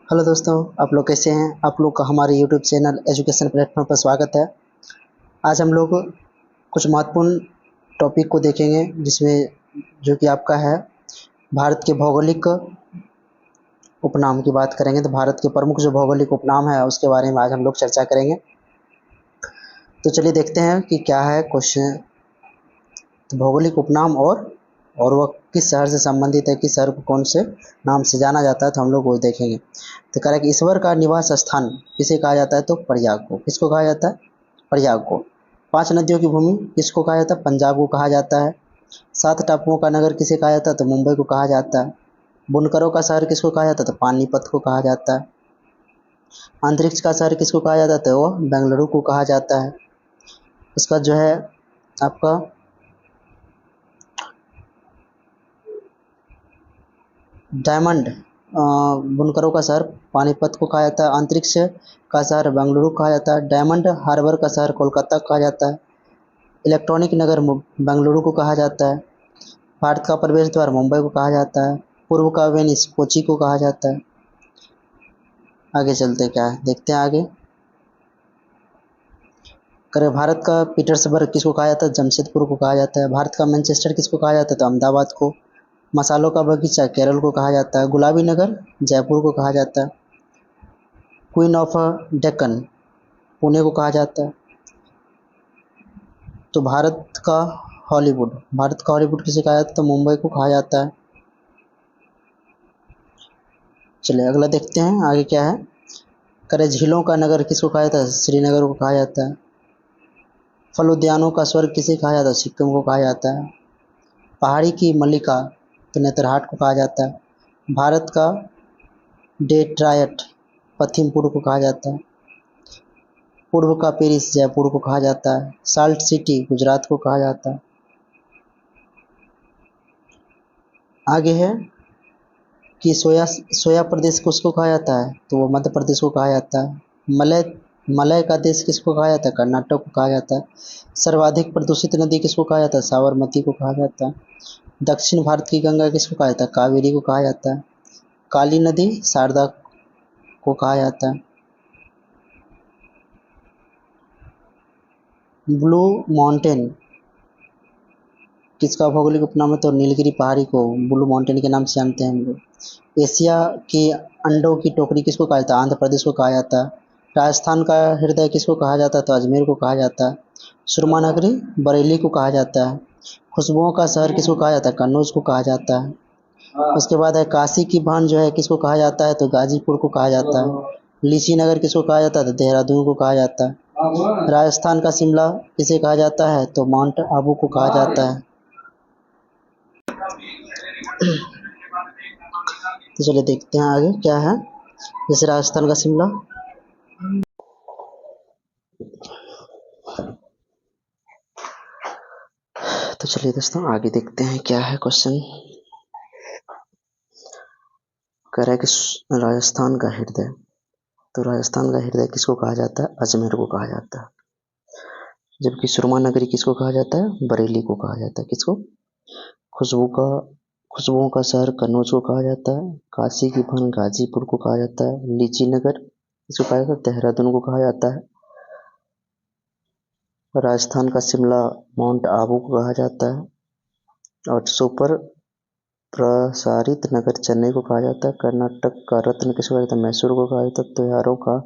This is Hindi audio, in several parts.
हेलो दोस्तों, आप लोग कैसे हैं? आप लोग का हमारे यूट्यूब चैनल एजुकेशन प्लेटफॉर्म पर स्वागत है। आज हम लोग कुछ महत्वपूर्ण टॉपिक को देखेंगे जिसमें जो कि आपका है भारत के भौगोलिक उपनाम की बात करेंगे। तो भारत के प्रमुख जो भौगोलिक उपनाम है उसके बारे में आज हम लोग चर्चा करेंगे। तो चलिए देखते हैं कि क्या है क्वेश्चन। तो भौगोलिक उपनाम और वह किस शहर से संबंधित है, किस शहर को कौन से नाम से जाना जाता है, तो हम लोग वो देखेंगे। तो कह रहा है कि ईश्वर का निवास स्थान किसे कहा जाता है, तो प्रयाग को। किसको कहा जाता है? प्रयाग को। 5 नदियों की भूमि किसको कहा जाता है? पंजाब को कहा जाता है। 7 टापुओं का नगर किसे कहा जाता है? तो मुंबई को कहा जाता है। बुनकरों का शहर किसको कहा जाता है? तो पानीपत को कहा जाता है। अंतरिक्ष का शहर किसको कहा जाता है? तो वो बेंगलुरु को कहा जाता है। इसका जो है आपका डायमंड बुनकरों का शहर पानीपत को कहा जाता है। अंतरिक्ष का शहर बेंगलुरु को कहा जाता है। डायमंड हार्बर का शहर कोलकाता को कहा जाता है। इलेक्ट्रॉनिक नगर बेंगलुरु को कहा जाता है। भारत का प्रवेश द्वार मुंबई को कहा जाता है। पूर्व का वेनिस कोची को कहा जाता है। आगे चलते क्या है देखते हैं आगे। करें भारत का पीटर्सबर्ग किसको कहा जाता है? जमशेदपुर को कहा जाता है। भारत का मैनचेस्टर किसको कहा जाता है? तो अहमदाबाद को। मसालों का बगीचा केरल को कहा जाता है। गुलाबी नगर जयपुर को कहा जाता है। क्वीन ऑफ डेक्कन पुणे को कहा जाता है। तो भारत का हॉलीवुड किसे कहा जाता है? तो मुंबई को कहा जाता है। चलिए अगला देखते हैं आगे क्या है। करे झीलों का नगर किसको कहा जाता है? श्रीनगर को कहा जाता है। फल उद्यानों का स्वर्ग किसे कहा जाता है? सिक्किम को कहा जाता है। पहाड़ी की मल्लिका तो नेतरहाट को कहा जाता है। भारत का डेट्रायट पथिमपुर को कहा जाता है। पूर्व का पेरिस जयपुर को कहा जाता है। साल्ट सिटी गुजरात को कहा जाता है। आगे है कि सोया प्रदेश किसको कहा जाता है? तो वो मध्य प्रदेश को कहा जाता है। मलय मलय का देश किसको कहा जाता है? कर्नाटक को कहा जाता है। सर्वाधिक प्रदूषित नदी किसको कहा जाता है? साबरमती को कहा जाता है। दक्षिण भारत की गंगा किसको कहा जाता है? कावेरी को कहा जाता है। काली नदी शारदा को कहा जाता है। ब्लू माउंटेन किसका भौगोलिक उपनाम है? तो नीलगिरी पहाड़ी को ब्लू माउंटेन के नाम से जानते हैं हम लोग। एशिया के अंडों की टोकरी किसको कहा जाता है? आंध्र प्रदेश को कहा जाता है। राजस्थान का हृदय किसको कहा जाता है? तो अजमेर को कहा जाता है। सुरमा नगरी बरेली को कहा जाता है। खुशबुओं का शहर किसको कहा जाता है? कन्नौज को कहा जाता है। उसके बाद है काशी की भान जो है किसको कहा जाता है? तो गाजीपुर को कहा जाता है। लीची नगर किसको कहा जाता है? तो देहरादून को कहा जाता है। राजस्थान का शिमला किसे कहा जाता है? तो माउंट आबू को कहा जाता है। तो चलिए देखते हैं आगे क्या है। जैसे राजस्थान का शिमला। तो चलिए दोस्तों आगे देखते हैं क्या है क्वेश्चन। कह रहा है कि राजस्थान का हृदय, तो राजस्थान का हृदय किसको कहा जाता है? अजमेर को कहा जाता है। जबकि सुरमा नगरी किसको कहा जाता है? बरेली को कहा जाता है। किसको? खुशबू का खुशबुओं का शहर कन्नौज को कहा जाता है। काशी की भान गाजीपुर को कहा जाता है। लीची नगर किसको कहा जाता है? देहरादून को कहा जाता है। राजस्थान का शिमला माउंट आबू को कहा जाता है। और सुपर प्रसारित नगर चेन्नई को कहा जाता है। कर्नाटक का रत्न किसको कहा जाता है? मैसूर को कहा जाता है। त्योहारों का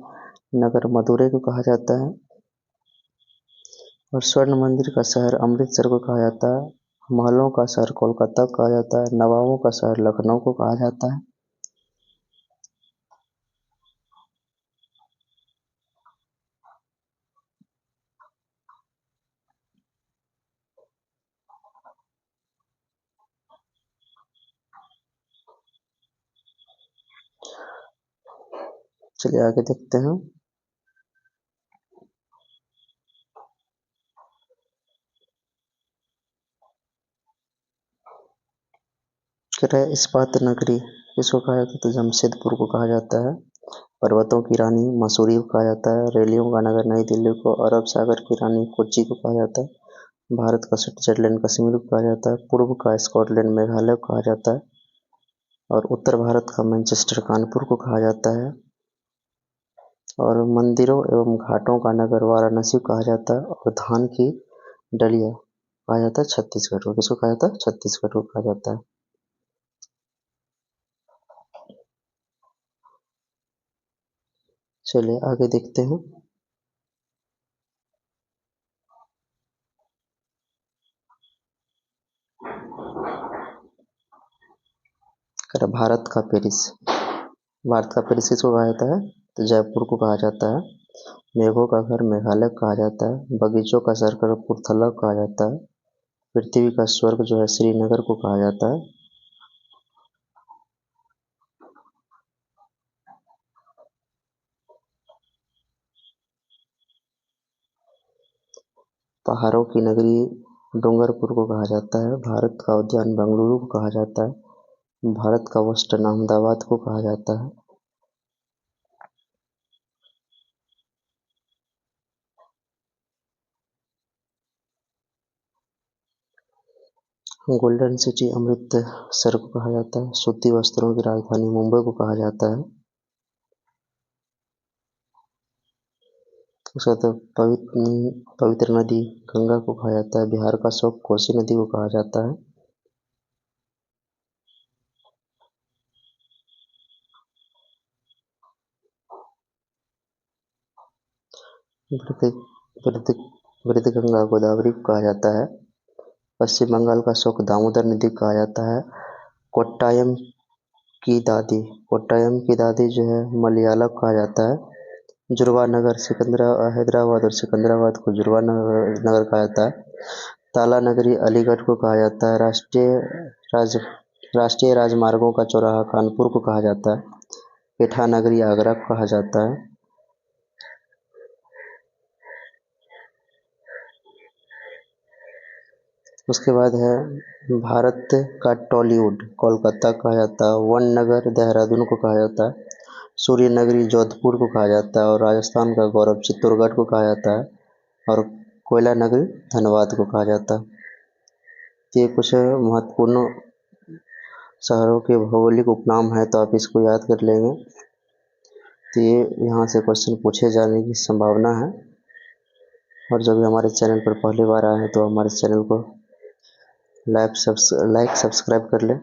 नगर मदुरई को कहा जाता है। और स्वर्ण मंदिर का शहर अमृतसर को कहा जाता है। महलों का शहर कोलकाता को कहा जाता है। नवाबों का शहर लखनऊ को कहा जाता है। चलिए आगे देखते हैं। इस्पात नगरी किसको कहा जाता है? तो जमशेदपुर को कहा जाता है। पर्वतों की रानी मसूरी को कहा जाता है। रेलियों का नगर नई दिल्ली को, अरब सागर की रानी कोच्चि को कहा जाता है। भारत का स्विट्जरलैंड कश्मीर को कहा जाता है। पूर्व का स्कॉटलैंड मेघालय को कहा जाता है। और उत्तर भारत का मैनचेस्टर कानपुर को कहा जाता है। और मंदिरों एवं घाटों का नगर वाराणसी को कहा जाता है। और धान की डलिया कहा जाता है छत्तीसगढ़ को। किसको कहा जाता है? छत्तीसगढ़ को कहा जाता है। चलिए आगे देखते हैं। भारत का पेरिस। भारत का पेरिस किसको कहा जाता है? तो जयपुर को कहा जाता है। मेघों का घर मेघालय को कहा जाता है। बगीचों का शहर कपूरथला को कहा जाता है। पृथ्वी का स्वर्ग जो है श्रीनगर को कहा जाता है। पहाड़ों की नगरी डूंगरपुर को कहा जाता है। भारत का उद्यान बेंगलुरु को कहा जाता है। भारत का वेस्टर्न अहमदाबाद को कहा जाता है। गोल्डन सिटी अमृतसर को कहा जाता है। सूती वस्त्रों की राजधानी मुंबई को कहा जाता है। उसके बाद पवित्र नदी गंगा को कहा जाता है। बिहार का शोक कोसी नदी को कहा जाता है। वृद्ध गंगा गोदावरी को कहा जाता है। पश्चिम बंगाल का शोक दामोदर नदी को कहा जाता है। कोट्टायम कोट्टायम की दादी जो है मलयालम को कहा जाता है। जुड़वा नगर हैदराबाद और सिकंदराबाद को जुड़वा नगर कहा जाता है। ताला नगरी अलीगढ़ को कहा जाता है। राष्ट्रीय राजमार्गों का चौराहा कानपुर को कहा जाता है। पेठा नगरी आगरा को कहा जाता है। उसके बाद है भारत का टॉलीवुड कोलकाता कहा जाता है। वन नगर देहरादून को कहा जाता है। सूर्य नगरी जोधपुर को कहा जाता है। और राजस्थान का गौरव चित्तौड़गढ़ को कहा जाता है। और कोयला नगरी धनबाद को कहा जाता है। तो ये कुछ महत्वपूर्ण शहरों के भौगोलिक उपनाम है, तो आप इसको याद कर लेंगे। तो ये यहाँ से क्वेश्चन पूछे जाने की संभावना है। और जब भी हमारे चैनल पर पहली बार आए हैं तो हमारे चैनल को लाइक सब्सक्राइब कर लें।